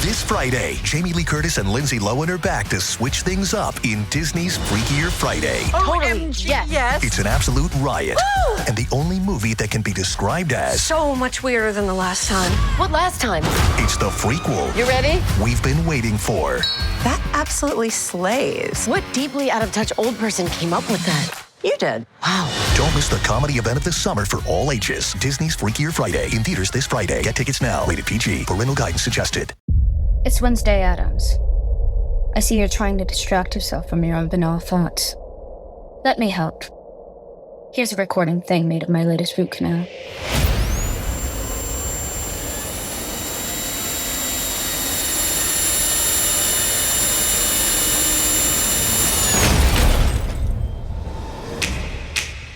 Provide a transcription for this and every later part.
This Friday, Jamie Lee Curtis and Lindsay Lohan are back to switch things up in Disney's Freakier Friday. Totally, yes. It's an absolute riot, Woo! and the only movie that can be described as So much weirder than the last time. What last time? it's the frequel You ready? we've been waiting for. That absolutely slays. What deeply out of touch old person came up with that? You did. Wow. Don't miss the comedy event of the summer for all ages. Disney's Freakier Friday in theaters this Friday. Get tickets now. Rated PG. Parental guidance suggested. It's Wednesday, Addams. I see you're trying to distract yourself from your own banal thoughts. Let me help. Here's a recording thing made of my latest root canal.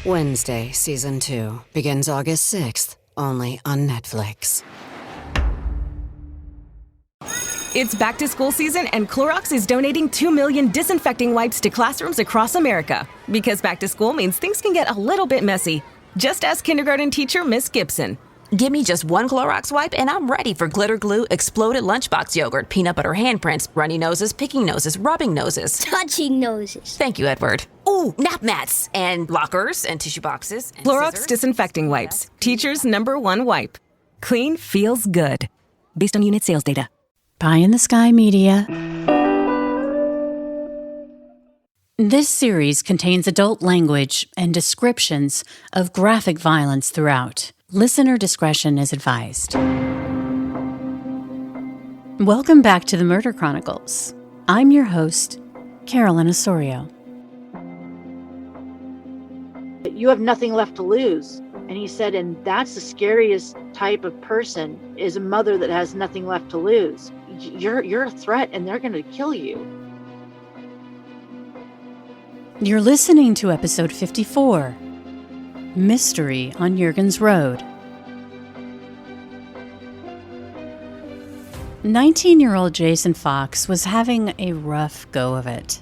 Wednesday, Season 2, begins August 6th, only on Netflix. It's back to school season, and Clorox is donating 2 million disinfecting wipes to classrooms across America. Because back to school means things can get a little bit messy. Just ask kindergarten teacher Miss Gibson. Give me just one Clorox wipe and I'm ready for glitter glue, exploded lunchbox yogurt, peanut butter handprints, runny noses, picking noses, rubbing noses. Touching noses. Thank you, Edward. Ooh, nap mats and lockers and tissue boxes. And Clorox scissors. disinfecting wipes. Teacher's #1 wipe. Clean feels good. Based on unit sales data. Pie in the Sky Media. This series contains adult language and descriptions of graphic violence throughout. Listener discretion is advised. Welcome back to the Murder Chronicles. I'm your host, Carolyn Osorio. You have nothing left to lose. And he said, and that's the scariest type of person, is a mother that has nothing left to lose. You're a threat and they're going to kill you. You're listening to episode 54, Mystery on Jurgens Road. 19-year-old Jason Fox was having a rough go of it.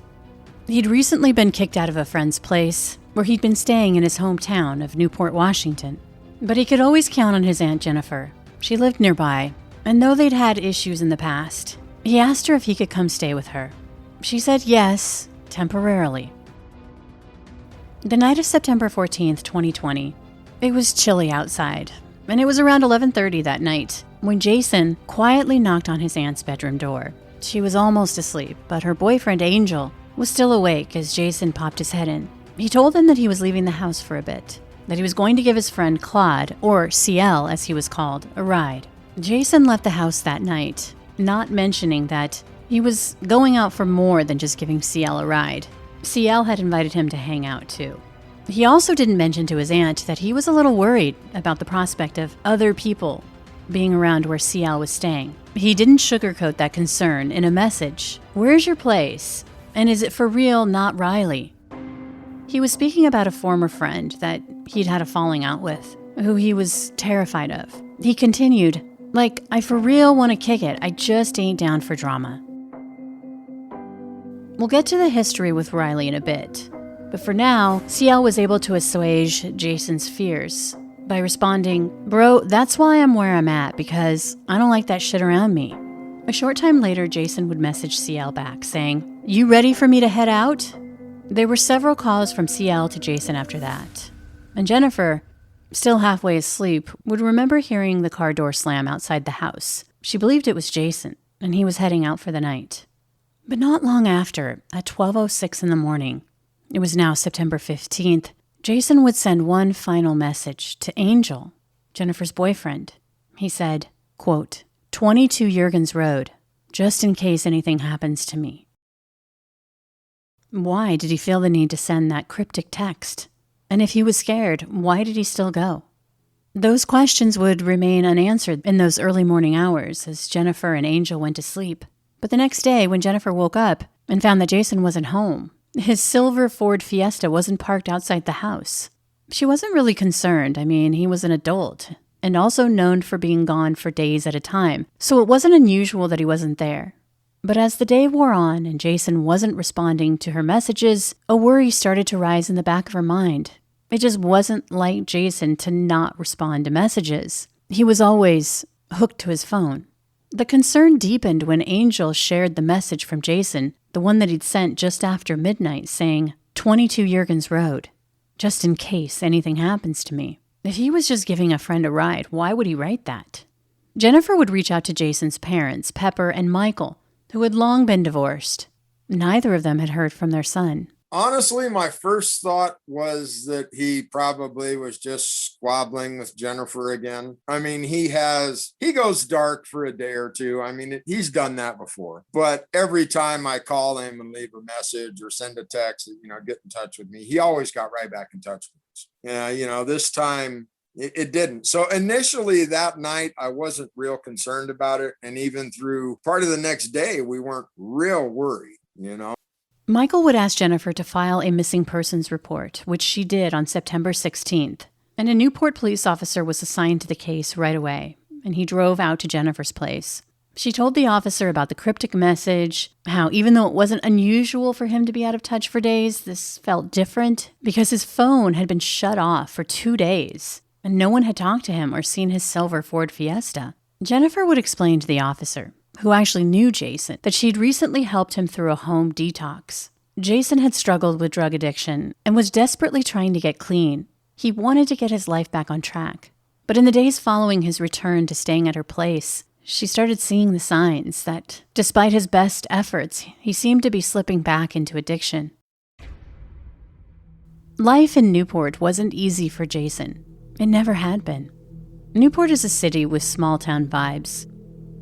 He'd recently been kicked out of a friend's place, where he'd been staying in his hometown of Newport, Washington. But he could always count on his Aunt Jennifer. She lived nearby, and though they'd had issues in the past, he asked her if he could come stay with her. She said yes, temporarily. The night of September 14th, 2020, it was chilly outside, and it was around 11:30 that night when Jason quietly knocked on his aunt's bedroom door. She was almost asleep, but her boyfriend, Angel, was still awake as Jason popped his head in. He told them that he was leaving the house for a bit, that he was going to give his friend Claude, or CL as he was called, a ride. Jason left the house that night, not mentioning that he was going out for more than just giving CL a ride. CL had invited him to hang out too. He also didn't mention to his aunt that he was a little worried about the prospect of other people being around where CL was staying. He didn't sugarcoat that concern in a message. Where's your place? And is it for real, not Riley? He was speaking about a former friend that he'd had a falling out with, who he was terrified of. He continued, like, I for real want to kick it, I just ain't down for drama. We'll get to the history with Riley in a bit, but for now, CL was able to assuage Jason's fears by responding, Bro, that's why I'm where I'm at, because I don't like that shit around me. A short time later, Jason would message CL back, saying, You ready for me to head out? There were several calls from CL to Jason after that, and Jennifer, still halfway asleep, would remember hearing the car door slam outside the house. She believed it was Jason, and he was heading out for the night. But not long after, at 12:06 in the morning, it was now September 15th, Jason would send one final message to Angel, Jennifer's boyfriend. He said, quote, 22 Jurgens Road, just in case anything happens to me. Why did he feel the need to send that cryptic text? And if he was scared, why did he still go? Those questions would remain unanswered in those early morning hours as Jennifer and Angel went to sleep. But the next day, when Jennifer woke up and found that Jason wasn't home, his silver Ford Fiesta wasn't parked outside the house. She wasn't really concerned. I mean, he was an adult and also known for being gone for days at a time, so it wasn't unusual that he wasn't there. But as the day wore on and Jason wasn't responding to her messages, a worry started to rise in the back of her mind. It just wasn't like Jason to not respond to messages. He was always hooked to his phone. The concern deepened when Angel shared the message from Jason, the one that he'd sent just after midnight, saying, 22 Jurgens Road, just in case anything happens to me. If he was just giving a friend a ride, why would he write that? Jennifer would reach out to Jason's parents, Pepper and Michael, who had long been divorced. Neither of them had heard from their son. Honestly, my first thought was that he probably was just squabbling with Jennifer again. I mean, he goes dark for a day or two. I mean, he's done that before. But every time I call him and leave a message or send a text, get in touch with me, he always got right back in touch with us. Yeah, this time it didn't. So initially that night, I wasn't real concerned about it. And even through part of the next day, we weren't real worried, Michael would ask Jennifer to file a missing persons report, which she did on September 16th, and a Newport police officer was assigned to the case right away, and he drove out to Jennifer's place. She told the officer about the cryptic message, how even though it wasn't unusual for him to be out of touch for days, this felt different because his phone had been shut off for 2 days, and no one had talked to him or seen his silver Ford Fiesta. Jennifer would explain to the officer, who actually knew Jason, that she'd recently helped him through a home detox. Jason had struggled with drug addiction and was desperately trying to get clean. He wanted to get his life back on track. But in the days following his return to staying at her place, she started seeing the signs that, despite his best efforts, he seemed to be slipping back into addiction. Life in Newport wasn't easy for Jason. It never had been. Newport is a city with small-town vibes.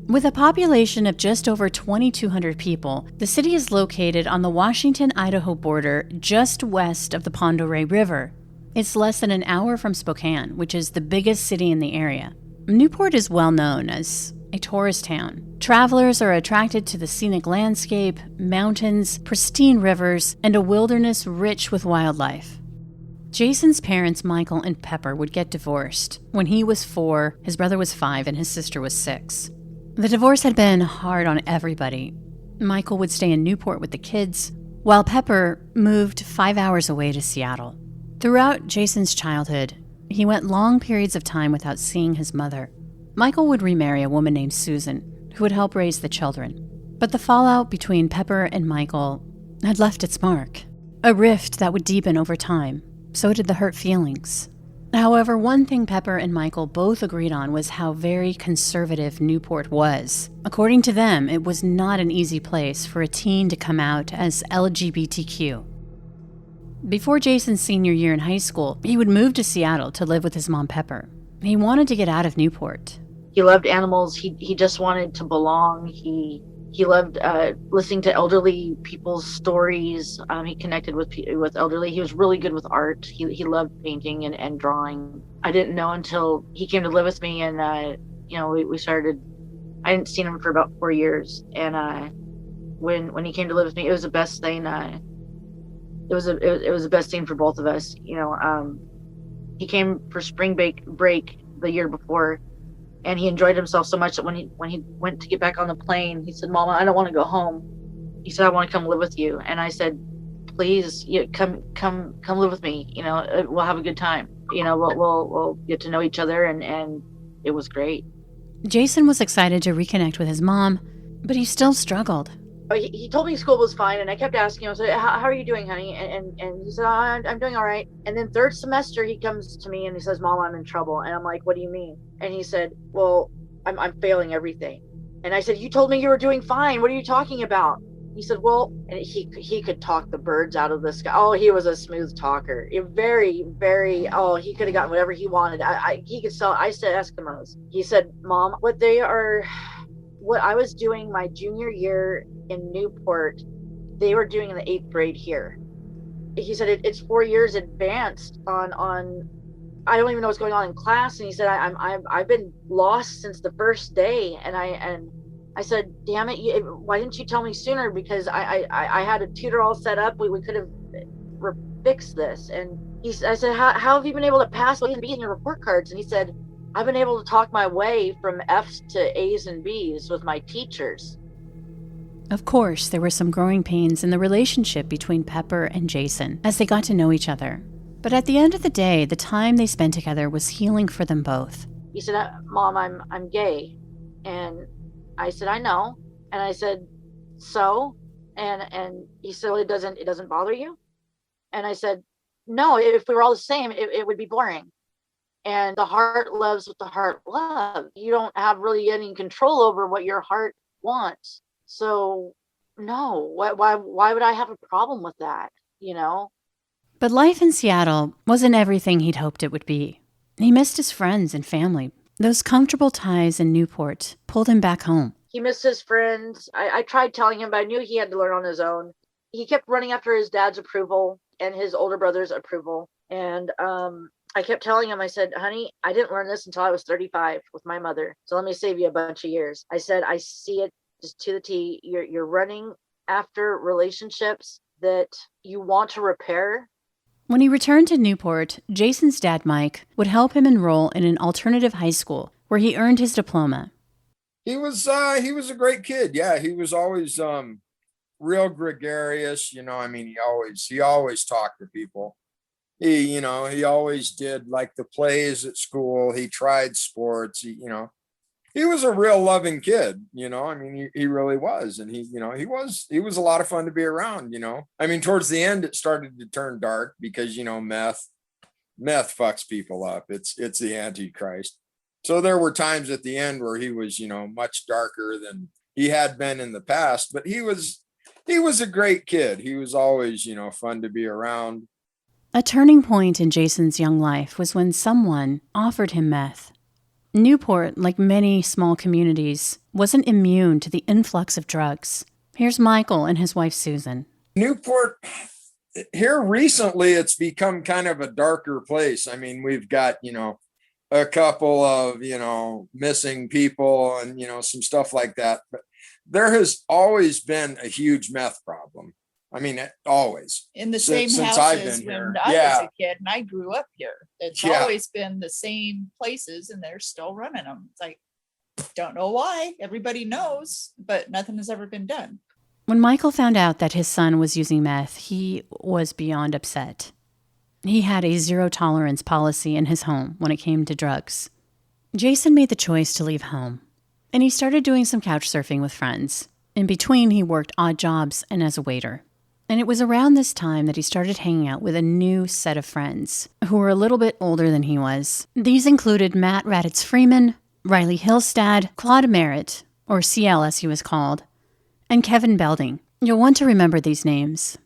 With a population of just over 2,200 people, the city is located on the Washington-Idaho border just west of the Pend Oreille River. It's less than an hour from Spokane, which is the biggest city in the area. Newport is well known as a tourist town. Travelers are attracted to the scenic landscape, mountains, pristine rivers, and a wilderness rich with wildlife. Jason's parents, Michael and Pepper, would get divorced. When he was 4, his brother was 5, and his sister was 6. The divorce had been hard on everybody. Michael would stay in Newport with the kids, while Pepper moved 5 hours away to Seattle. Throughout Jason's childhood, he went long periods of time without seeing his mother. Michael would remarry a woman named Susan, who would help raise the children. But the fallout between Pepper and Michael had left its mark. A rift that would deepen over time. So did the hurt feelings. However, one thing Pepper and Michael both agreed on was how very conservative Newport was. According to them, it was not an easy place for a teen to come out as LGBTQ. Before Jason's senior year in high school, he would move to Seattle to live with his mom, Pepper. He wanted to get out of Newport. He loved animals. He just wanted to belong. He loved listening to elderly people's stories. He connected with elderly. He was really good with art. He loved painting and drawing. I didn't know until he came to live with me, and we started. I hadn't seen him for about 4 years, and when he came to live with me, it was the best thing. It was the best thing for both of us. He came for spring break the year before. And he enjoyed himself so much that when he went to get back on the plane, he said, "Mama, I don't want to go home." He said, "I want to come live with you." And I said, "Please, come live with me. We'll have a good time. We'll get to know each other." And it was great. Jason was excited to reconnect with his mom, but he still struggled. He told me school was fine, and I kept asking him, I said, how are you doing, honey? And he said, I'm doing all right. And then third semester, he comes to me and he says, "Mom, I'm in trouble." And I'm like, "What do you mean?" And he said, "Well, I'm failing everything." And I said, "You told me you were doing fine. What are you talking about?" He said, "Well," and he could talk the birds out of the sky. Oh, he was a smooth talker. Very, very, he could have gotten whatever he wanted. He could sell ice to Eskimos. He said, "Mom, what I was doing my junior year in Newport, they were doing in the 8th grade here." He said, it's 4 years advanced on I don't even know what's going on in class. And he said, I've been lost since the first day. And I said, "Damn it, why didn't you tell me sooner? Because I had a tutor all set up. We could have fixed this." And I said, how have you been able to pass A's and B's in your report cards? And he said, "I've been able to talk my way from F's to A's and B's with my teachers." Of course, there were some growing pains in the relationship between Pepper and Jason as they got to know each other. But at the end of the day, the time they spent together was healing for them both. He said, "Mom, I'm gay." And I said, I know. And I said, so? And he said, well, it doesn't bother you? And I said, no, if we were all the same, it would be boring. And the heart loves what the heart loves. You don't have really any control over what your heart wants. So no, why would I have a problem with that? You know? But life in Seattle wasn't everything he'd hoped it would be. He missed his friends and family. Those comfortable ties in Newport pulled him back home. He missed his friends. I tried telling him, but I knew he had to learn on his own. He kept running after his dad's approval and his older brother's approval. And I kept telling him, I said, honey, I didn't learn this until I was 35 with my mother. So let me save you a bunch of years. I said, I see it just to the T. You're running after relationships that you want to repair. When he returned to Newport, Jason's dad, Mike, would help him enroll in an alternative high school where he earned his diploma. He was a great kid. Yeah, he was always real gregarious. You know, I mean, he always talked to people. He always did like the plays at school. He tried sports. He was a real loving kid, I mean, he really was. And he was a lot of fun to be around, I mean, towards the end, it started to turn dark because, meth fucks people up. It's the Antichrist. So there were times at the end where he was, much darker than he had been in the past, but he was a great kid. He was always, fun to be around. A turning point in Jason's young life was when someone offered him meth. Newport, like many small communities, wasn't immune to the influx of drugs. Here's Michael and his wife, Susan. Newport, here recently, it's become kind of a darker place. I mean, we've got, a couple of, missing people and, some stuff like that. But there has always been a huge meth problem. I mean, always. In the same since houses I've been when here. I was a kid and I grew up here. It's always been the same places and they're still running them. It's like, don't know why. Everybody knows, but nothing has ever been done. When Michael found out that his son was using meth, he was beyond upset. He had a zero-tolerance policy in his home when it came to drugs. Jason made the choice to leave home, and he started doing some couch surfing with friends. In between, he worked odd jobs and as a waiter. And it was around this time that he started hanging out with a new set of friends who were a little bit older than he was. These included Matt Raditz Freeman, Riley Hillstad, Claude Merritt, or CL as he was called, and Kevin Belding. You'll want to remember these names.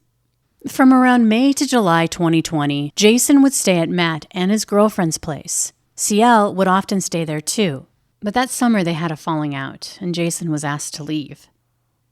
From around May to July 2020, Jason would stay at Matt and his girlfriend's place. CL would often stay there too, but that summer they had a falling out, and Jason was asked to leave.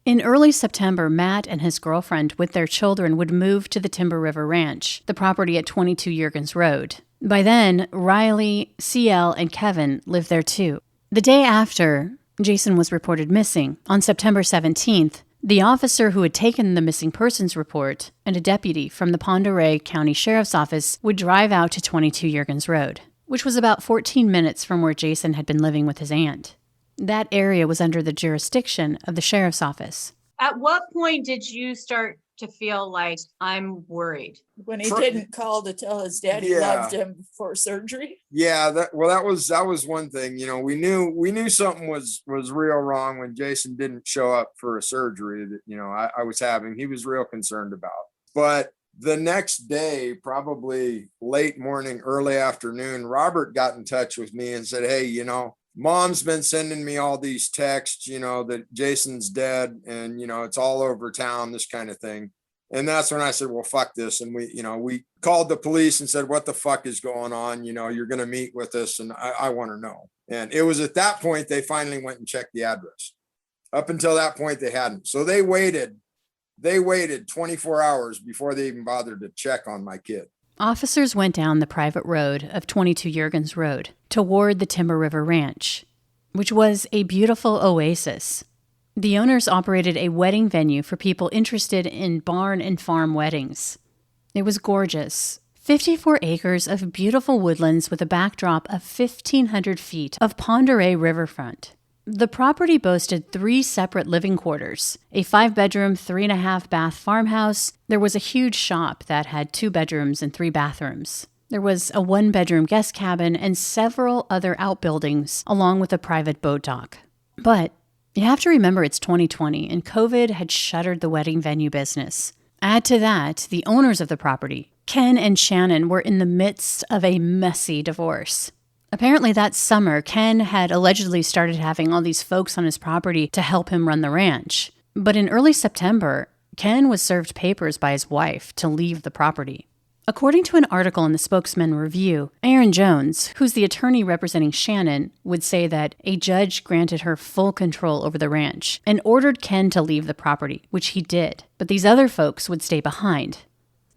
In early September, Matt and his girlfriend with their children would move to the Timber River Ranch, the property at 22 Yergens Road. By then, Riley, CL, and Kevin lived there too. The day after Jason was reported missing, on September 17th, the officer who had taken the missing persons report and a deputy from the Pend Oreille County Sheriff's Office would drive out to 22 Yergens Road, which was about 14 minutes from where Jason had been living with his aunt. That area was under the jurisdiction of the sheriff's office. At what point did you start to feel like I'm worried? When he didn't call to tell his dad he loved him before surgery. Yeah, that was one thing. We knew something was real wrong when Jason didn't show up for a surgery that I was having. He was real concerned about. But the next day, probably late morning, early afternoon, Robert got in touch with me and said, hey, Mom's been sending me all these texts, that Jason's dead and, it's all over town, this kind of thing. And that's when I said, well, fuck this. And we called the police and said, what the fuck is going on? You're going to meet with us and I want to know. And it was at that point, they finally went and checked the address. Up until that point, they hadn't. So they waited 24 hours before they even bothered to check on my kid. Officers went down the private road of 22 Jurgens Road toward the Timber River Ranch, which was a beautiful oasis. The owners operated a wedding venue for people interested in barn and farm weddings. It was gorgeous. 54 acres of beautiful woodlands with a backdrop of 1,500 feet of Pend Oreille riverfront. The property boasted 3 separate living quarters, a 5-bedroom, 3.5-bath farmhouse. There was a huge shop that had 2 bedrooms and 3 bathrooms. There was a 1-bedroom guest cabin and several other outbuildings, along with a private boat dock. But You have to remember it's 2020 and COVID had shuttered the wedding venue business. Add to that, the owners of the property, Ken and Shannon, were in the midst of a messy divorce. Apparently that summer, Ken had allegedly started having all these folks on his property to help him run the ranch. But in early September, Ken was served papers by his wife to leave the property. According to an article in the Spokesman Review, Aaron Jones, who's the attorney representing Shannon, would say that a judge granted her full control over the ranch and ordered Ken to leave the property, which he did, but these other folks would stay behind.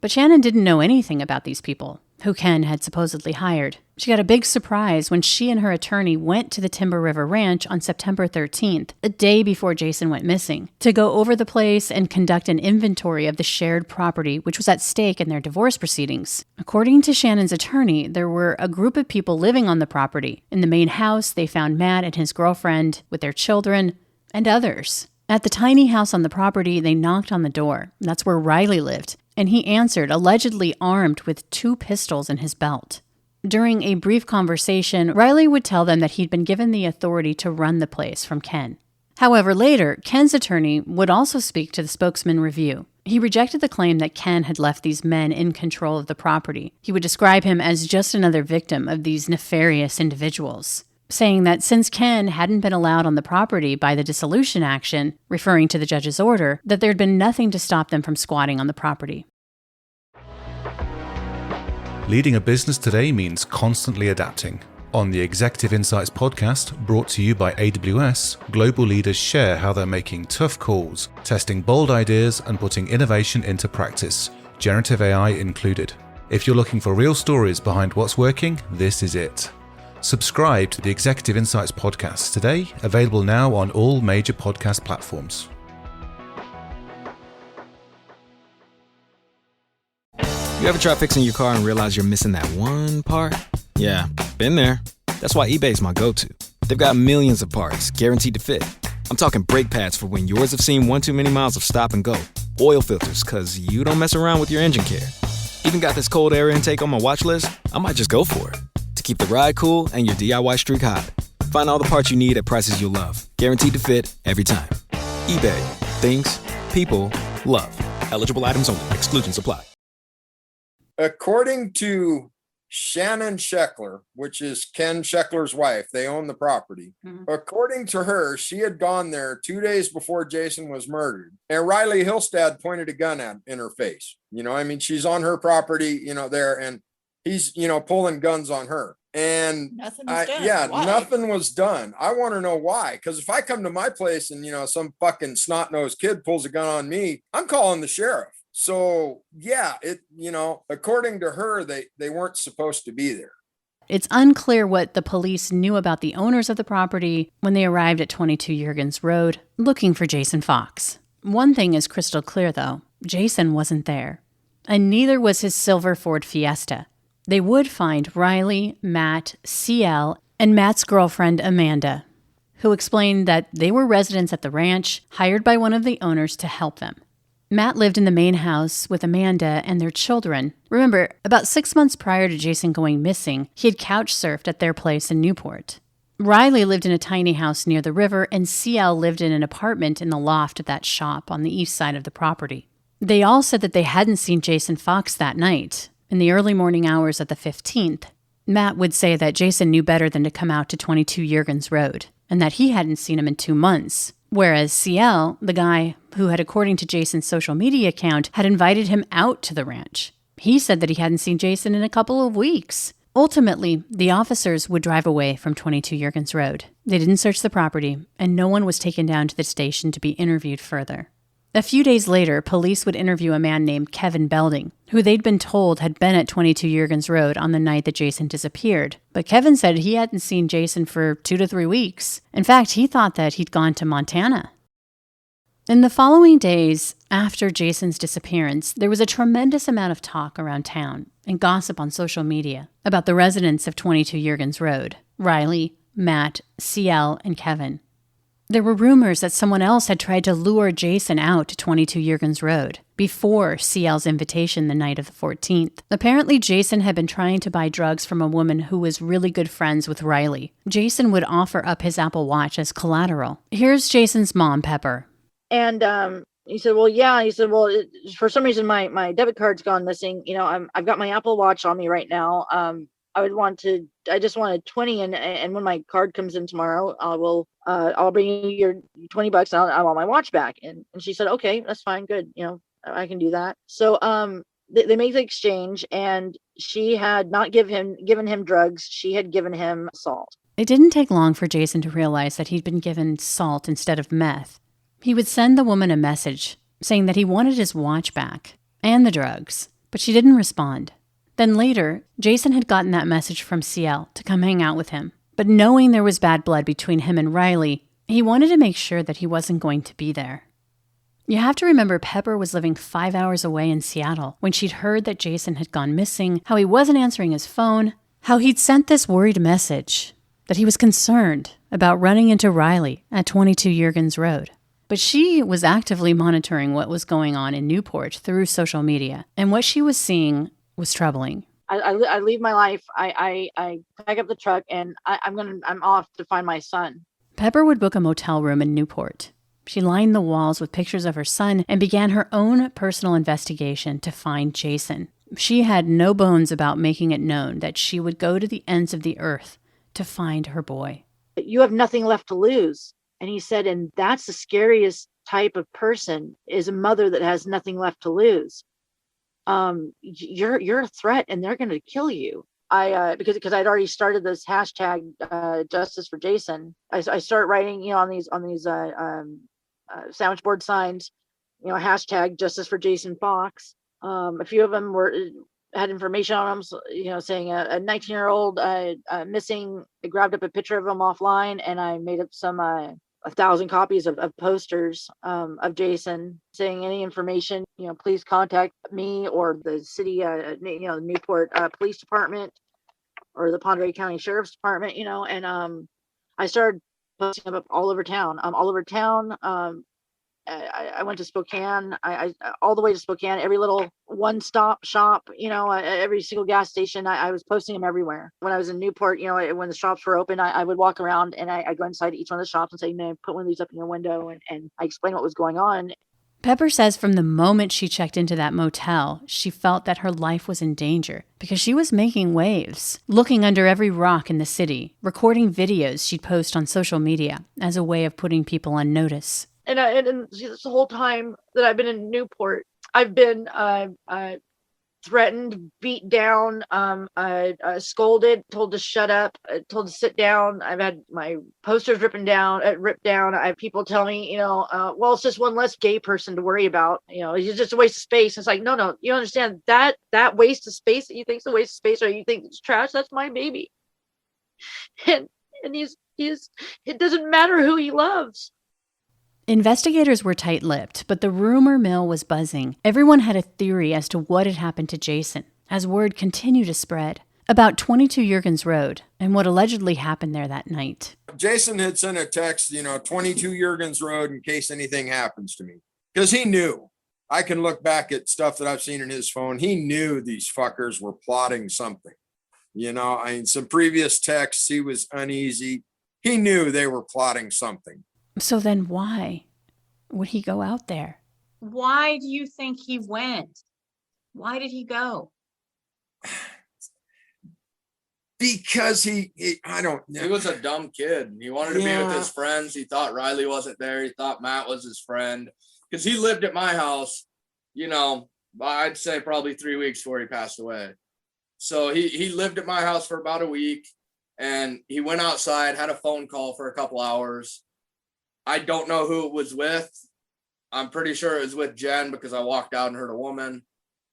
But Shannon didn't know anything about these people, who Ken had supposedly hired. She got a big surprise when she and her attorney went to the Timber River Ranch on September 13th, a day before Jason went missing, to go over the place and conduct an inventory of the shared property which was at stake in their divorce proceedings. According to Shannon's attorney, there were a group of people living on the property. In the main house, they found Matt and his girlfriend with their children and others. At the tiny house on the property, they knocked on the door. That's where Riley lived, and he answered, allegedly armed with 2 pistols in his belt. During a brief conversation, Riley would tell them that he'd been given the authority to run the place from Ken. However, later, Ken's attorney would also speak to the Spokesman Review. He rejected the claim that Ken had left these men in control of the property. He would describe him as just another victim of these nefarious individuals, saying that since Ken hadn't been allowed on the property by the dissolution action, referring to the judge's order, that there'd been nothing to stop them from squatting on the property. Leading a business today means constantly adapting. On the Executive Insights podcast, brought to you by AWS, global leaders share how they're making tough calls, testing bold ideas, and putting innovation into practice, generative AI included. If you're looking for real stories behind what's working, this is it. Subscribe to the Executive Insights podcast today, available now on all major podcast platforms. You ever try fixing your car and realize you're missing that one part? Yeah, been there. That's why eBay's my go-to. They've got millions of parts, guaranteed to fit. I'm talking brake pads for when yours have seen one too many miles of stop and go. Oil filters, cause you don't mess around with your engine care. Even got this cold air intake on my watch list. I might just go for it. To keep the ride cool and your DIY streak hot. Find all the parts you need at prices you'll love. Guaranteed to fit every time. eBay. Things. People. Love. Eligible items only. Exclusions apply. According to Shannon Sheckler, which is Ken Sheckler's wife, they own the property. Mm-hmm. According to her, she had gone there 2 days before Jason was murdered. And Riley Hillstad pointed a gun in her face. She's on her property, there, and he's, pulling guns on her. And nothing was done. Nothing was done. I want to know why. Because if I come to my place and, some fucking snot-nosed kid pulls a gun on me, I'm calling the sheriff. So, according to her, they weren't supposed to be there. It's unclear what the police knew about the owners of the property when they arrived at 22 Jurgens Road looking for Jason Fox. One thing is crystal clear, though. Jason wasn't there. And neither was his silver Ford Fiesta. They would find Riley, Matt, CL, and Matt's girlfriend, Amanda, who explained that they were residents at the ranch, hired by one of the owners to help them. Matt lived in the main house with Amanda and their children. Remember, about 6 months prior to Jason going missing, he had couch surfed at their place in Newport. Riley lived in a tiny house near the river, and CL lived in an apartment in the loft of that shop on the east side of the property. They all said that they hadn't seen Jason Fox that night. In the early morning hours of the 15th, Matt would say that Jason knew better than to come out to 22 Jurgens Road, and that he hadn't seen him in 2 months. Whereas CL, the guy who had, according to Jason's social media account, had invited him out to the ranch. He said that he hadn't seen Jason in a couple of weeks. Ultimately, the officers would drive away from 22 Jurgens Road. They didn't search the property, and no one was taken down to the station to be interviewed further. A few days later, police would interview a man named Kevin Belding, who they'd been told had been at 22 Jurgens Road on the night that Jason disappeared. But Kevin said he hadn't seen Jason for 2 to 3 weeks. In fact, he thought that he'd gone to Montana. In the following days after Jason's disappearance, there was a tremendous amount of talk around town and gossip on social media about the residents of 22 Jurgens Road, Riley, Matt, CL, and Kevin. There were rumors that someone else had tried to lure Jason out to 22 Jurgens Road before CL's invitation the night of the 14th. Apparently, Jason had been trying to buy drugs from a woman who was really good friends with Riley. Jason would offer up his Apple Watch as collateral. Here's Jason's mom, Pepper. And he said, well, yeah. He said, well, for some reason, my debit card's gone missing. I've got my Apple Watch on me right now. I just wanted 20, and when my card comes in tomorrow, I'll bring you your $20 and I want my watch back. And she said, okay, that's fine. Good. I can do that. So, they made the exchange, and she had not given him drugs. She had given him salt. It didn't take long for Jason to realize that he'd been given salt instead of meth. He would send the woman a message saying that he wanted his watch back and the drugs, but she didn't respond. Then later, Jason had gotten that message from CL to come hang out with him. But knowing there was bad blood between him and Riley, he wanted to make sure that he wasn't going to be there. You have to remember Pepper was living 5 hours away in Seattle when she'd heard that Jason had gone missing, how he wasn't answering his phone, how he'd sent this worried message, that he was concerned about running into Riley at 22 Jurgens Road. But she was actively monitoring what was going on in Newport through social media, and what she was seeing was troubling. I leave my life. I pack up the truck, and I'm off to find my son. Pepper would book a motel room in Newport. She lined the walls with pictures of her son and began her own personal investigation to find Jason. She had no bones about making it known that she would go to the ends of the earth to find her boy. You have nothing left to lose. And he said, and that's the scariest type of person, is a mother that has nothing left to lose. You're a threat, and they're going to kill you. Because I'd already started this hashtag Justice for Jason. I started writing, on these sandwich board signs, hashtag Justice for Jason Fox. A few of them had information on them, saying a 19-year-old missing. I grabbed up a picture of him offline, and I made up some 1,000 copies of posters of Jason, saying any information, please contact me or the city, Newport Police Department or the Ponderay County Sheriff's Department, and I started posting them up all over town. I went to Spokane, I all the way to Spokane, every little one-stop shop, every single gas station. I was posting them everywhere. When I was in Newport, when the shops were open, I would walk around and I go inside each one of the shops and say, put one of these up in your window, and I explain what was going on. Pepper says from the moment she checked into that motel, she felt that her life was in danger because she was making waves, looking under every rock in the city, recording videos she'd post on social media as a way of putting people on notice. And this whole time that I've been in Newport, I've been threatened, beat down, scolded, told to shut up, told to sit down. I've had my posters ripped down. I have people tell me, well, it's just one less gay person to worry about. It's just a waste of space. It's like, no, you understand that waste of space that you think is a waste of space, or you think it's trash. That's my baby, and he's it doesn't matter who he loves. Investigators were tight-lipped, but the rumor mill was buzzing. Everyone had a theory as to what had happened to Jason, as word continued to spread about 22 Jurgens Road and what allegedly happened there that night. Jason had sent a text, 22 Jurgens Road in case anything happens to me. Because he knew. I can look back at stuff that I've seen in his phone. He knew these fuckers were plotting something. Some previous texts, he was uneasy. He knew they were plotting something. So then why would he go out there? Why do you think he went? Why did he go? Because I don't know. He was a dumb kid. He wanted to be with his friends. He thought Riley wasn't there. He thought Matt was his friend. Because he lived at my house, I'd say probably 3 weeks before he passed away. So he lived at my house for about a week, and he went outside, had a phone call for a couple hours. I don't know who it was with. I'm pretty sure it was with Jen because I walked out and heard a woman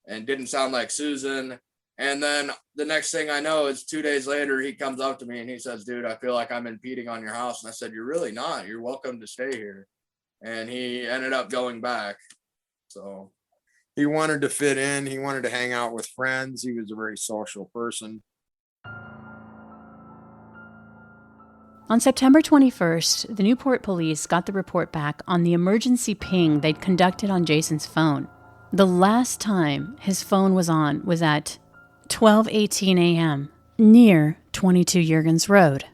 and didn't sound like Susan. And then the next thing I know is 2 days later, he comes up to me and he says, dude, I feel like I'm impeding on your house. And I said, you're really not. You're welcome to stay here. And he ended up going back. So he wanted to fit in. He wanted to hang out with friends. He was a very social person. On September 21st, the Newport police got the report back on the emergency ping they'd conducted on Jason's phone. The last time his phone was on was at 12:18 a.m. near 22 Jurgens Road.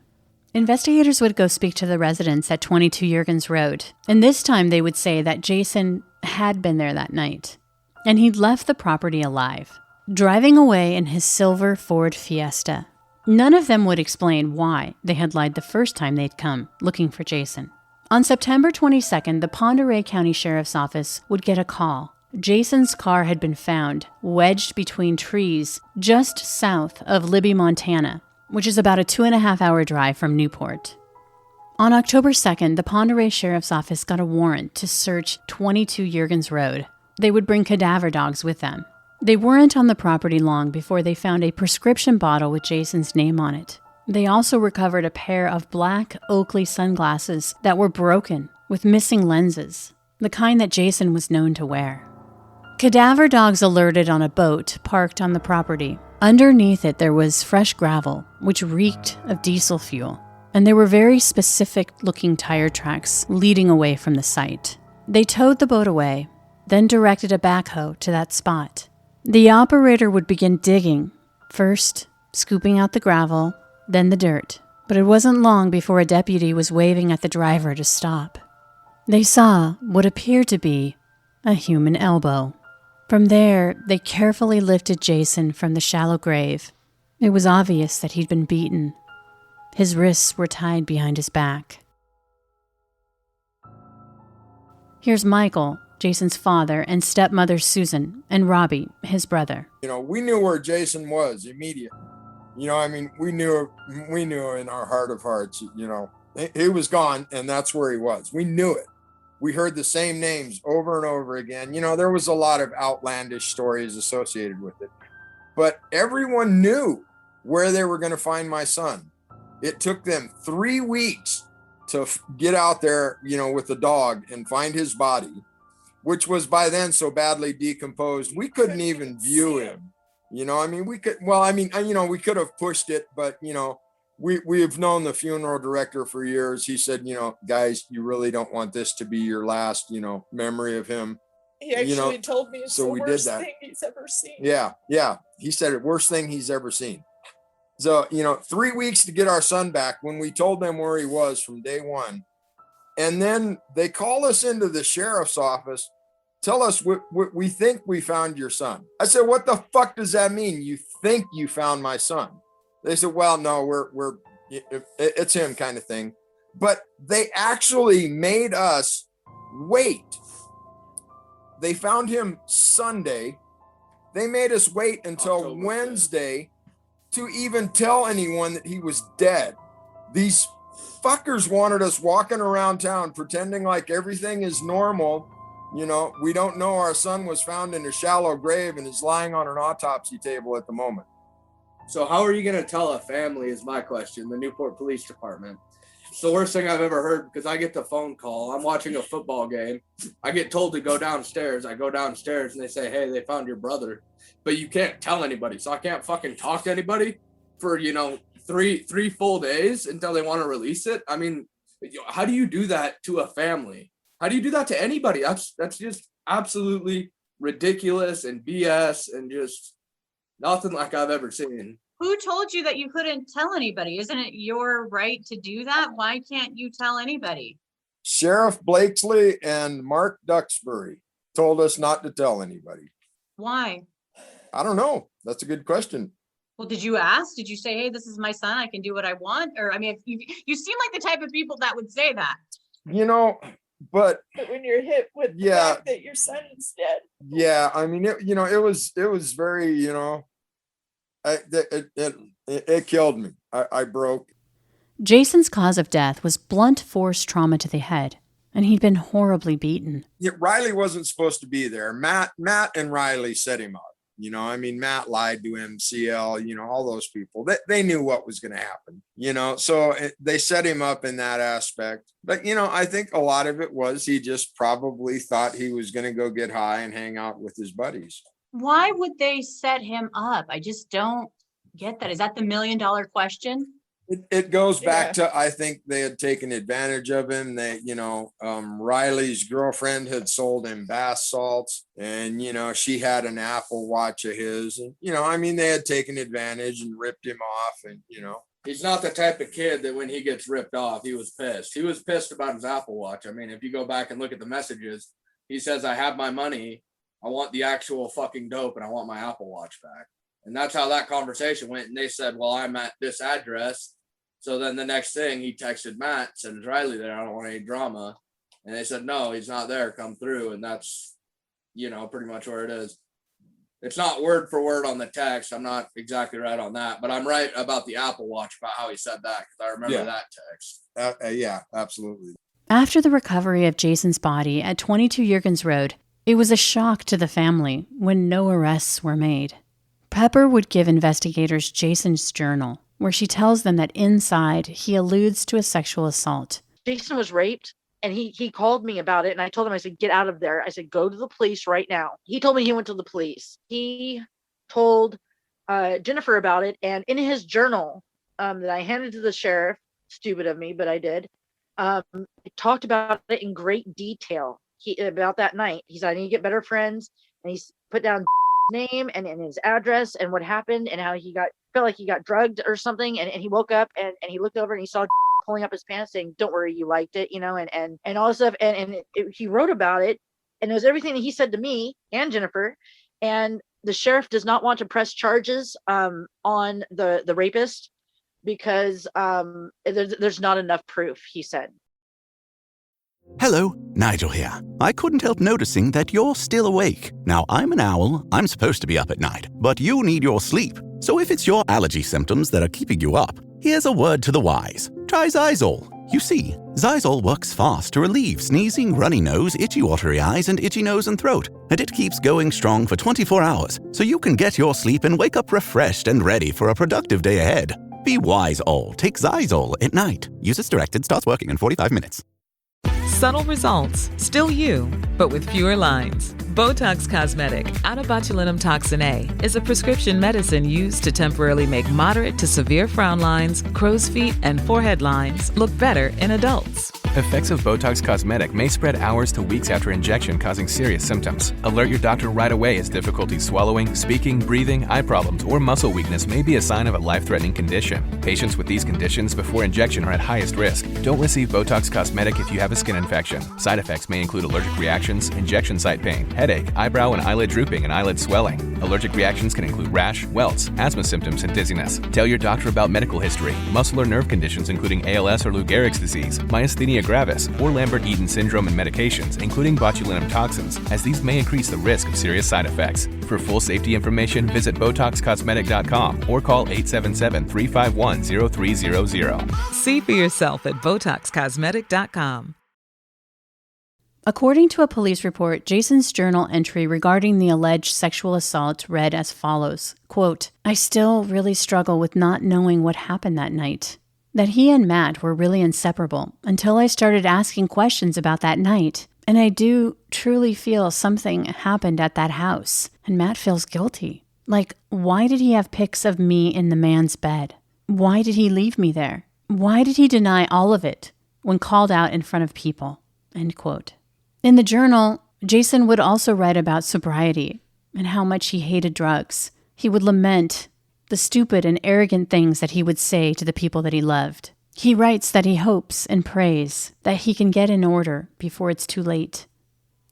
Investigators would go speak to the residents at 22 Jurgens Road, and this time they would say that Jason had been there that night, and he'd left the property alive, driving away in his silver Ford Fiesta. None of them would explain why they had lied the first time they'd come looking for Jason. On September 22nd, the Pend Oreille County Sheriff's Office would get a call. Jason's car had been found wedged between trees just south of Libby, Montana, which is about a 2.5-hour drive from Newport. On October 2nd, the Pend Oreille Sheriff's Office got a warrant to search 22 Jurgens Road. They would bring cadaver dogs with them. They weren't on the property long before they found a prescription bottle with Jason's name on it. They also recovered a pair of black Oakley sunglasses that were broken with missing lenses, the kind that Jason was known to wear. Cadaver dogs alerted on a boat parked on the property. Underneath it there was fresh gravel, which reeked of diesel fuel, and there were very specific-looking tire tracks leading away from the site. They towed the boat away, then directed a backhoe to that spot. The operator would begin digging, first scooping out the gravel, then the dirt. But it wasn't long before a deputy was waving at the driver to stop. They saw what appeared to be a human elbow. From there, they carefully lifted Jason from the shallow grave. It was obvious that he'd been beaten. His wrists were tied behind his back. Here's Michael, Jason's father, and stepmother Susan, and Robbie, his brother. We knew where Jason was immediately. We knew in our heart of hearts, he was gone, and that's where he was. We knew it. We heard the same names over and over again. There was a lot of outlandish stories associated with it, but everyone knew where they were going to find my son. It took them 3 weeks to get out there, with the dog and find his body, which was by then so badly decomposed, we couldn't even view him. We could have pushed it, but, we've known the funeral director for years. He said, guys, you really don't want this to be your last, memory of him. He actually told me it's so the we worst did that. thing he's ever seen. Yeah. He said it worst thing he's ever seen. So, 3 weeks to get our son back when we told them where he was from day one. And then they call us into the sheriff's office, tell us we think we found your son. I said, what the fuck does that mean? You think you found my son? They said, well, no, it's him kind of thing. But they actually made us wait. They found him Sunday. They made us wait until October Wednesday to even tell anyone that he was dead. These fuckers wanted us walking around town pretending like everything is normal. We don't know our son was found in a shallow grave and is lying on an autopsy table at the moment. So how are you going to tell a family is my question, the Newport Police Department? It's the worst thing I've ever heard because I get the phone call. I'm watching a football game. I get told to go downstairs. I go downstairs and they say, hey, they found your brother. But you can't tell anybody. So I can't fucking talk to anybody for, three full days until they want to release it. How do you do that to a family? How do you do that to anybody? That's just absolutely ridiculous and BS and just nothing like I've ever seen. Who told you that you couldn't tell anybody? Isn't it your right to do that? Why can't you tell anybody? Sheriff Blakesley and Mark Duxbury told us not to tell anybody. Why? I don't know. That's a good question. Well, did you ask? Did you say, hey, this is my son, I can do what I want? Or, if you seem like the type of people that would say that. But when you're hit with the fact that your son is dead. Yeah, it was very, it killed me. I broke. Jason's cause of death was blunt force trauma to the head, and he'd been horribly beaten. Yeah, Riley wasn't supposed to be there. Matt and Riley set him up. Matt lied to him, CL, all those people. They knew what was going to happen, so they set him up in that aspect. But, I think a lot of it was he just probably thought he was going to go get high and hang out with his buddies. Why would they set him up? I just don't get that. Is that the $1 million question? It goes back to, I think they had taken advantage of him. They, Riley's girlfriend had sold him bath salts, and, she had an Apple Watch of his. And, they had taken advantage and ripped him off. And, he's not the type of kid that when he gets ripped off, he was pissed. He was pissed about his Apple Watch. I mean, if you go back and look at the messages, he says, I have my money. I want the actual fucking dope, and I want my Apple Watch back. And that's how that conversation went. And they said, well, I'm at this address. So then the next thing he texted Matt, said, is Riley there? I don't want any drama. And they said, no, he's not there. Come through. And that's, pretty much where it is. It's not word for word on the text. I'm not exactly right on that, but I'm right about the Apple Watch, about how he said that, because I remember that text. Yeah, absolutely. After the recovery of Jason's body at 22 Jurgens Road, it was a shock to the family when no arrests were made. Pepper would give investigators Jason's journal, where she tells them that inside he alludes to a sexual assault. Jason was raped, and he called me about it, and I told him, I said, get out of there. I said, go to the police right now. He told me he went to the police. He told Jennifer about it, and in his journal that I handed to the sheriff, stupid of me, but I did, he talked about it in great detail about that night. He said, I need to get better friends, and he put down name and his address and what happened and how he felt like he got drugged or something, and he woke up and he looked over and he saw pulling up his pants saying, don't worry, you liked it, and all this stuff, and he wrote about it, and it was everything that he said to me and Jennifer. And the sheriff does not want to press charges on the rapist because there's not enough proof, he said. Hello, Nigel here. I couldn't help noticing that you're still awake. Now, I'm an owl. I'm supposed to be up at night, but you need your sleep. So if it's your allergy symptoms that are keeping you up, here's a word to the wise. Try Zysol. You see, Zysol works fast to relieve sneezing, runny nose, itchy watery eyes, and itchy nose and throat. And it keeps going strong for 24 hours, so you can get your sleep and wake up refreshed and ready for a productive day ahead. Be wise, all. Take Zysol at night. Use as directed. Starts working in 45 minutes. Subtle results, still you, but with fewer lines. Botox Cosmetic, out of botulinum toxin A, is a prescription medicine used to temporarily make moderate to severe frown lines, crow's feet, and forehead lines look better in adults. Effects of Botox Cosmetic may spread hours to weeks after injection, causing serious symptoms. Alert your doctor right away as difficulty swallowing, speaking, breathing, eye problems, or muscle weakness may be a sign of a life-threatening condition. Patients with these conditions before injection are at highest risk. Don't receive Botox Cosmetic if you have a skin infection. Side effects may include allergic reactions, injection site pain, headache, eyebrow and eyelid drooping, and eyelid swelling. Allergic reactions can include rash, welts, asthma symptoms, and dizziness. Tell your doctor about medical history, muscle or nerve conditions including ALS or Lou Gehrig's disease, myasthenia gravis, or Lambert-Eaton syndrome, and medications, including botulinum toxins, as these may increase the risk of serious side effects. For full safety information, visit BotoxCosmetic.com or call 877-351-0300. See for yourself at BotoxCosmetic.com. According to a police report, Jason's journal entry regarding the alleged sexual assault read as follows, quote, I still really struggle with not knowing what happened that night. That he and Matt were really inseparable until I started asking questions about that night. And I do truly feel something happened at that house. And Matt feels guilty. Like, why did he have pics of me in the man's bed? Why did he leave me there? Why did he deny all of it when called out in front of people? End quote. In the journal, Jason would also write about sobriety and how much he hated drugs. He would lament the stupid and arrogant things that he would say to the people that he loved. He writes that he hopes and prays that he can get in order before it's too late.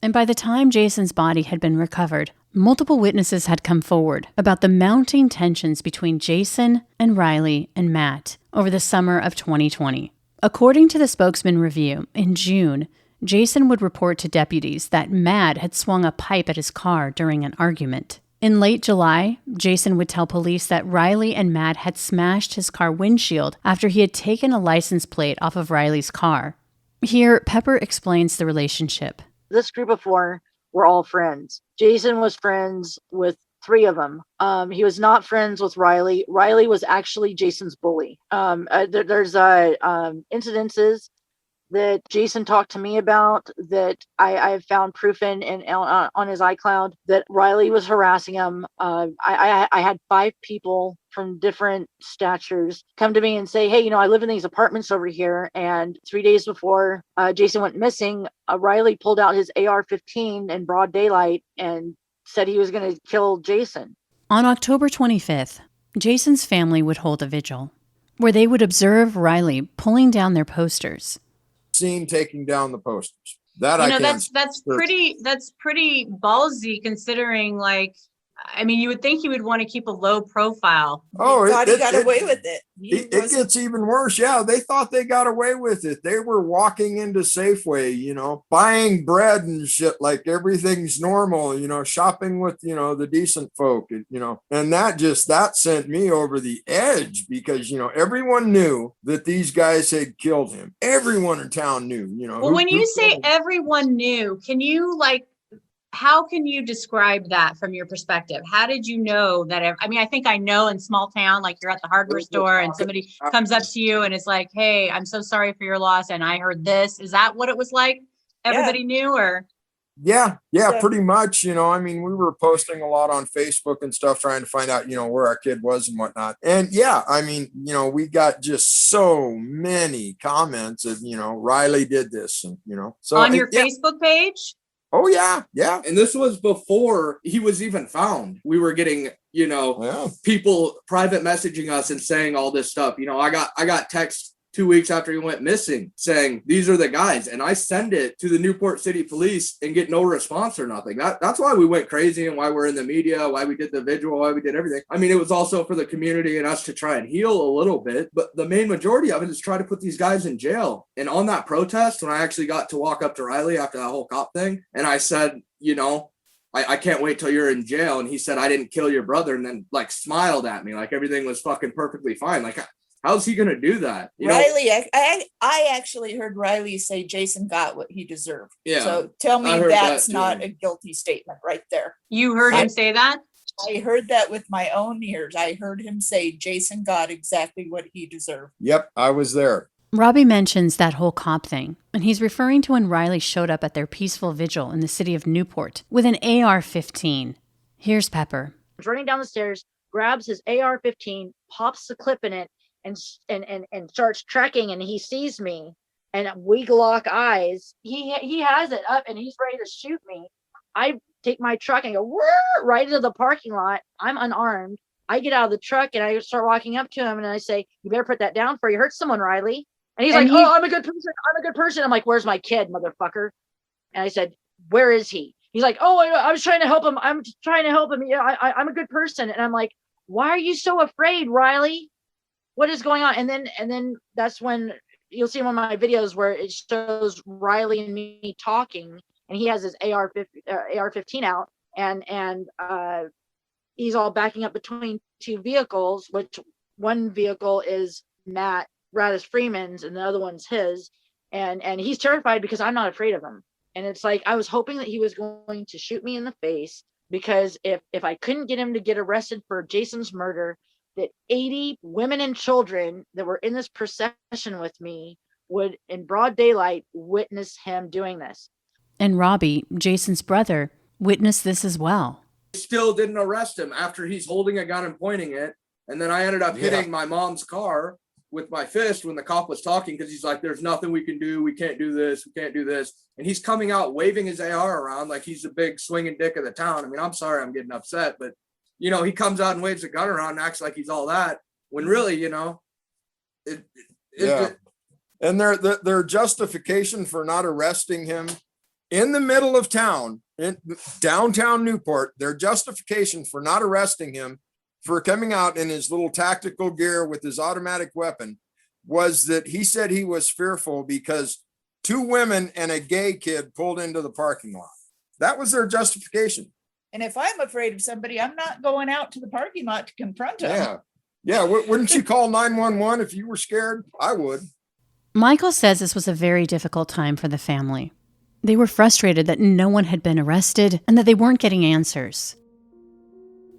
And by the time Jason's body had been recovered, multiple witnesses had come forward about the mounting tensions between Jason and Riley and Matt over the summer of 2020. According to the Spokesman Review, in June, Jason would report to deputies that Matt had swung a pipe at his car during an argument. In late July, Jason would tell police that Riley and Matt had smashed his car windshield after he had taken a license plate off of Riley's car. Here, Pepper explains the relationship. This group of four were all friends. Jason was friends with three of them. He was not friends with Riley. Riley was actually Jason's bully. There's incidences that Jason talked to me about, that I found proof in on his iCloud, that Riley was harassing him. I had 5 people from different statures come to me and say, hey, I live in these apartments over here. And 3 days before Jason went missing, Riley pulled out his AR-15 in broad daylight and said he was going to kill Jason. On October 25th, Jason's family would hold a vigil where they would observe Riley pulling down their posters. Seen taking down the posters. That that's pretty ballsy, considering, like, I mean, you would think he would want to keep a low profile. Oh, he got away with it. It gets even worse. Yeah, they thought they got away with it. They were walking into Safeway, buying bread and shit like everything's normal, shopping with, the decent folk, and that sent me over the edge because, everyone knew that these guys had killed him. Everyone in town knew, Well, when you say everyone knew, can you how can you describe that from your perspective? How did you know that? I think I know in small town, like you're at the hardware store and somebody comes up to you and it's like, hey, I'm so sorry for your loss. And I heard this. Is that what it was like? Everybody knew, or? Yeah, pretty much. We were posting a lot on Facebook and stuff, trying to find out, where our kid was and whatnot. And we got just so many comments of, Riley did this and, so on your Facebook page. Oh, yeah. And this was before he was even found. We were getting, people private messaging us and saying all this stuff. I got texts 2 weeks after he went missing saying, these are the guys. And I send it to the Newport City Police and get no response or nothing. That's why we went crazy and why we're in the media, why we did the vigil, why we did everything. It was also for the community and us to try and heal a little bit. But the main majority of it is try to put these guys in jail. And on that protest, when I actually got to walk up to Riley after that whole cop thing, and I said, I can't wait till you're in jail. And he said, I didn't kill your brother. And then smiled at me like everything was fucking perfectly fine. How's he going to do that? Riley, I actually heard Riley say Jason got what he deserved. Yeah. So tell me that's not a guilty statement right there. You heard him say that? I heard that with my own ears. I heard him say Jason got exactly what he deserved. Yep, I was there. Robbie mentions that whole cop thing, and he's referring to when Riley showed up at their peaceful vigil in the city of Newport with an AR-15. Here's Pepper. He's running down the stairs, grabs his AR-15, pops the clip in it, and starts tracking, and he sees me, and we lock eyes. He has it up and he's ready to shoot me. I take my truck and go right into the parking lot. I'm unarmed. I get out of the truck and I start walking up to him and I say, you better put that down before you hurt someone, Riley. And he's oh, I'm a good person. I'm like, where's my kid, motherfucker? And I said, where is he? He's like, oh, I was trying to help him. I'm trying to help him. Yeah, I'm a good person. And I'm like, why are you so afraid, Riley? What is going on? And then that's when you'll see one of my videos where it shows Riley and me talking, and he has his AR-15 out, and he's all backing up between 2 vehicles, which one vehicle is Matt Radis Freeman's and the other one's his, and he's terrified because I'm not afraid of him. And it's like I was hoping that he was going to shoot me in the face, because if I couldn't get him to get arrested for Jason's murder, that 80 women and children that were in this procession with me would, in broad daylight, witness him doing this. And Robbie, Jason's brother, witnessed this as well. Still didn't arrest him after he's holding a gun and pointing it. And then I ended up hitting my mom's car with my fist when the cop was talking, because he's like, there's nothing we can do. We can't do this. We can't do this. And he's coming out waving his AR around like he's the big swinging dick of the town. I mean, I'm sorry I'm getting upset, but he comes out and waves a gun around and acts like he's all that, when really, and their justification for not arresting him in the middle of town, in downtown Newport, their justification for not arresting him for coming out in his little tactical gear with his automatic weapon was that he said he was fearful because 2 women and a gay kid pulled into the parking lot. That was their justification. And if I'm afraid of somebody, I'm not going out to the parking lot to confront them. Yeah. Wouldn't you call 911 if you were scared? I would. Michael says this was a very difficult time for the family. They were frustrated that no one had been arrested and that they weren't getting answers.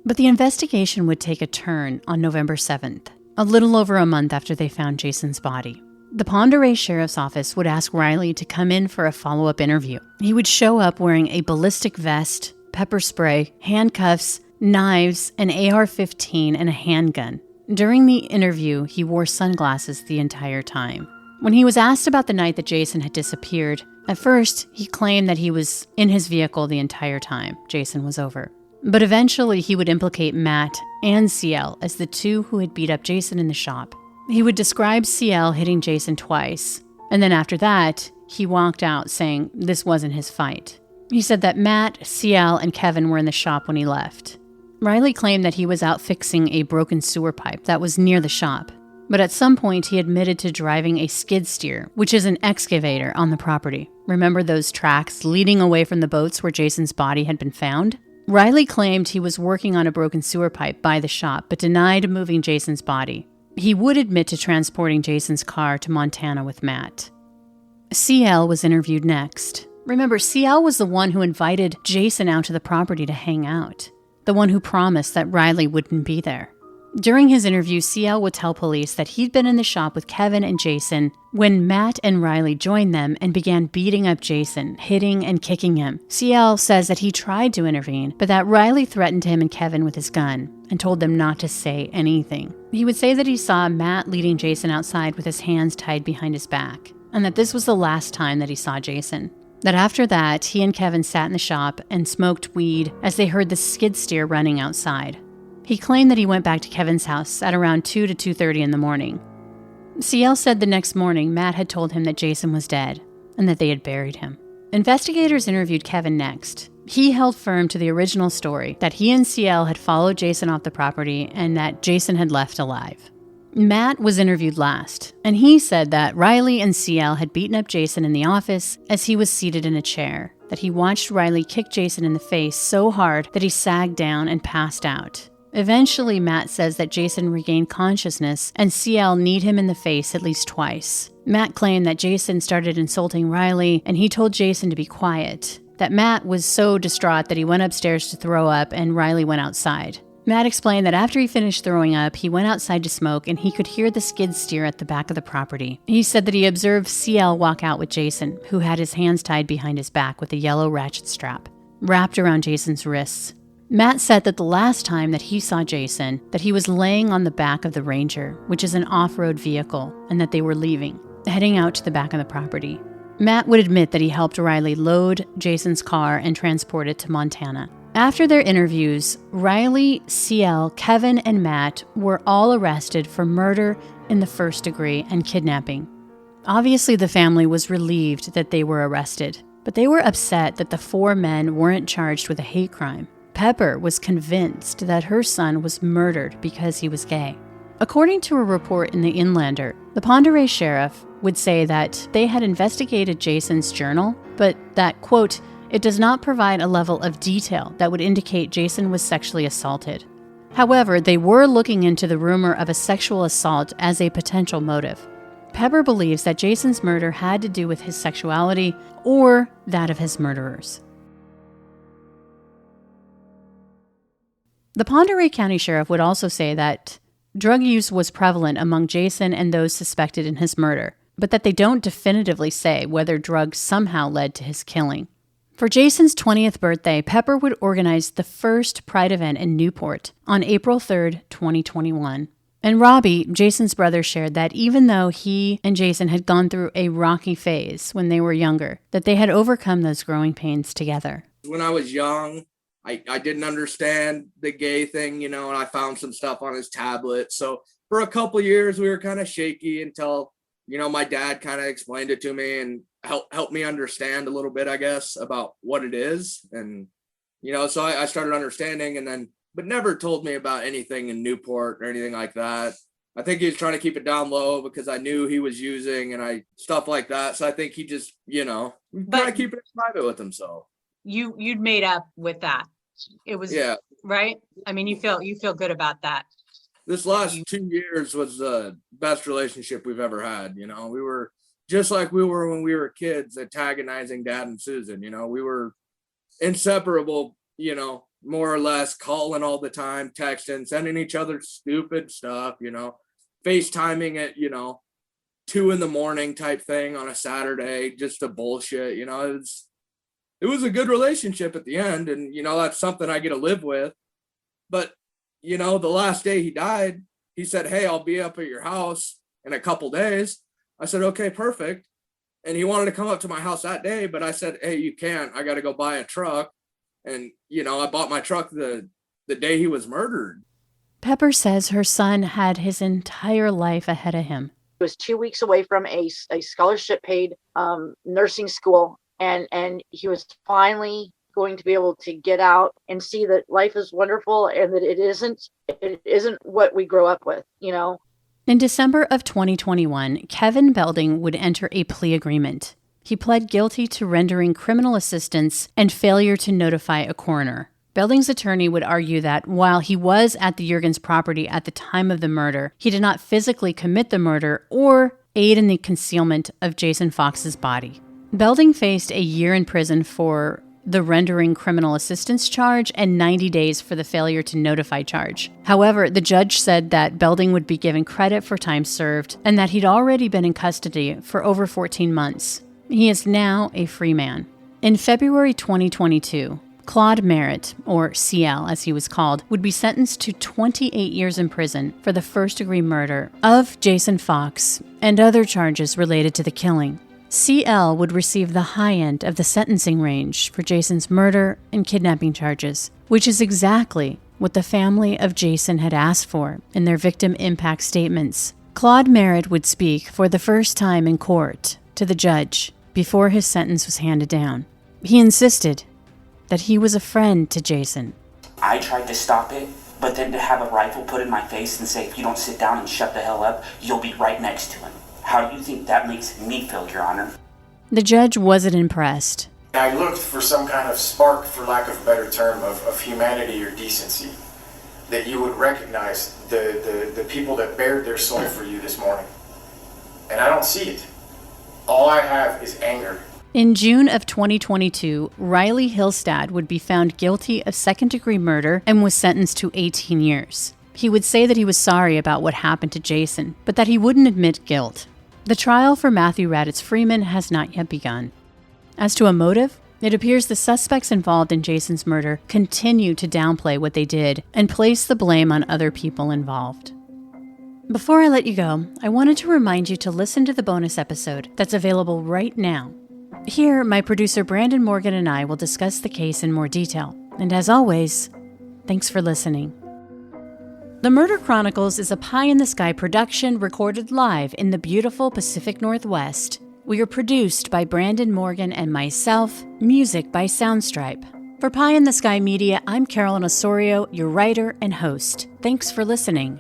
But the investigation would take a turn on November 7th, a little over a month after they found Jason's body. The Pend Oreille Sheriff's Office would ask Riley to come in for a follow-up interview. He would show up wearing a ballistic vest, pepper spray, handcuffs, knives, an AR-15, and a handgun. During the interview, he wore sunglasses the entire time. When he was asked about the night that Jason had disappeared, at first, he claimed that he was in his vehicle the entire time Jason was over. But eventually, he would implicate Matt and CL as the two who had beat up Jason in the shop. He would describe CL hitting Jason twice, and then after that, he walked out saying this wasn't his fight. He said that Matt, CL, and Kevin were in the shop when he left. Riley claimed that he was out fixing a broken sewer pipe that was near the shop, but at some point he admitted to driving a skid steer, which is an excavator on the property. Remember those tracks leading away from the boats where Jason's body had been found? Riley claimed he was working on a broken sewer pipe by the shop, but denied moving Jason's body. He would admit to transporting Jason's car to Montana with Matt. CL was interviewed next. Remember, CL was the one who invited Jason out to the property to hang out, the one who promised that Riley wouldn't be there. During his interview, CL would tell police that he'd been in the shop with Kevin and Jason when Matt and Riley joined them and began beating up Jason, hitting and kicking him. CL says that he tried to intervene, but that Riley threatened him and Kevin with his gun and told them not to say anything. He would say that he saw Matt leading Jason outside with his hands tied behind his back, and that this was the last time that he saw Jason. That after that, he and Kevin sat in the shop and smoked weed as they heard the skid steer running outside. He claimed that he went back to Kevin's house at around 2 to 2:30 in the morning. CL said the next morning Matt had told him that Jason was dead and that they had buried him. Investigators interviewed Kevin next. He held firm to the original story that he and CL had followed Jason off the property and that Jason had left alive. Matt was interviewed last, and he said that Riley and CL had beaten up Jason in the office as he was seated in a chair, that he watched Riley kick Jason in the face so hard that he sagged down and passed out. Eventually, Matt says that Jason regained consciousness and CL kneed him in the face at least twice. Matt claimed that Jason started insulting Riley and he told Jason to be quiet, that Matt was so distraught that he went upstairs to throw up and Riley went outside. Matt explained that after he finished throwing up, he went outside to smoke and he could hear the skid steer at the back of the property. He said that he observed CL walk out with Jason, who had his hands tied behind his back with a yellow ratchet strap wrapped around Jason's wrists. Matt said that the last time that he saw Jason, that he was laying on the back of the Ranger, which is an off-road vehicle, and that they were leaving, heading out to the back of the property. Matt would admit that he helped Riley load Jason's car and transport it to Montana. After their interviews, Riley, CL, Kevin, and Matt were all arrested for murder in the first degree and kidnapping. Obviously, the family was relieved that they were arrested, but they were upset that the four men weren't charged with a hate crime. Pepper was convinced that her son was murdered because he was gay. According to a report in the Inlander, the Pend Oreille sheriff would say that they had investigated Jason's journal, but that, quote, it does not provide a level of detail that would indicate Jason was sexually assaulted. However, they were looking into the rumor of a sexual assault as a potential motive. Pepper believes that Jason's murder had to do with his sexuality or that of his murderers. The Pend Oreille County Sheriff would also say that drug use was prevalent among Jason and those suspected in his murder, but that they don't definitively say whether drugs somehow led to his killing. For Jason's 20th birthday, Pepper would organize the first Pride event in Newport on April 3rd, 2021. And Robbie, Jason's brother, shared that even though he and Jason had gone through a rocky phase when they were younger, that they had overcome those growing pains together. When I was young, I didn't understand the gay thing, and I found some stuff on his tablet. So for a couple years, we were kind of shaky until, my dad kind of explained it to me and helped me understand a little bit, I guess, about what it is. And, so I started understanding but never told me about anything in Newport or anything like that. I think he was trying to keep it down low because I knew he was using and stuff like that. So I think he just, trying to keep it private with himself. You'd made up with that. It was right. I mean, you feel good about that. This last 2 years was the best relationship we've ever had. We were just like we were when we were kids, antagonizing Dad and Susan. We were inseparable, more or less, calling all the time, texting, sending each other stupid stuff, FaceTiming it, 2 a.m. type thing on a Saturday, just to bullshit. You know, it was a good relationship at the end. And, you know, that's something I get to live with. But, you know, the last day he died, he said, "Hey, I'll be up at your house in a couple days." I said, "Okay, perfect." And he wanted to come up to my house that day, but I said, "Hey, you can't. I got to go buy a truck." And, you know, I bought my truck the day he was murdered. Pepper says her son had his entire life ahead of him. He was 2 weeks away from a scholarship paid nursing school. And he was finally going to be able to get out and see that life is wonderful and that it isn't what we grow up with, you know. In December of 2021, Kevin Belding would enter a plea agreement. He pled guilty to rendering criminal assistance and failure to notify a coroner. Belding's attorney would argue that while he was at the Jurgens property at the time of the murder, he did not physically commit the murder or aid in the concealment of Jason Fox's body. Belding faced a year in prison for the rendering criminal assistance charge and 90 days for the failure to notify charge. However, the judge said that Belding would be given credit for time served and that he'd already been in custody for over 14 months. He is now a free man. In February 2022, Claude Merritt, or CL as he was called, would be sentenced to 28 years in prison for the first-degree murder of Jason Fox and other charges related to the killing. CL would receive the high end of the sentencing range for Jason's murder and kidnapping charges, which is exactly what the family of Jason had asked for in their victim impact statements. Claude Merritt would speak for the first time in court to the judge before his sentence was handed down. He insisted that he was a friend to Jason. I tried to stop it, but then to have a rifle put in my face and say, "If you don't sit down and shut the hell up, you'll be right next to him." How do you think that makes me feel, Your Honor? The judge wasn't impressed. I looked for some kind of spark, for lack of a better term, of humanity or decency, that you would recognize the people that bared their soul for you this morning. And I don't see it. All I have is anger. In June of 2022, Riley Hillstad would be found guilty of second-degree murder and was sentenced to 18 years. He would say that he was sorry about what happened to Jason, but that he wouldn't admit guilt. The trial for Matthew Raditz Freeman has not yet begun. As to a motive, it appears the suspects involved in Jason's murder continue to downplay what they did and place the blame on other people involved. Before I let you go, I wanted to remind you to listen to the bonus episode that's available right now. Here, my producer Brandon Morgan and I will discuss the case in more detail. And as always, thanks for listening. The Murder Chronicles is a pie-in-the-sky production recorded live in the beautiful Pacific Northwest. We are produced by Brandon Morgan and myself, music by Soundstripe. For Pie in the Sky Media, I'm Carolyn Osorio, your writer and host. Thanks for listening.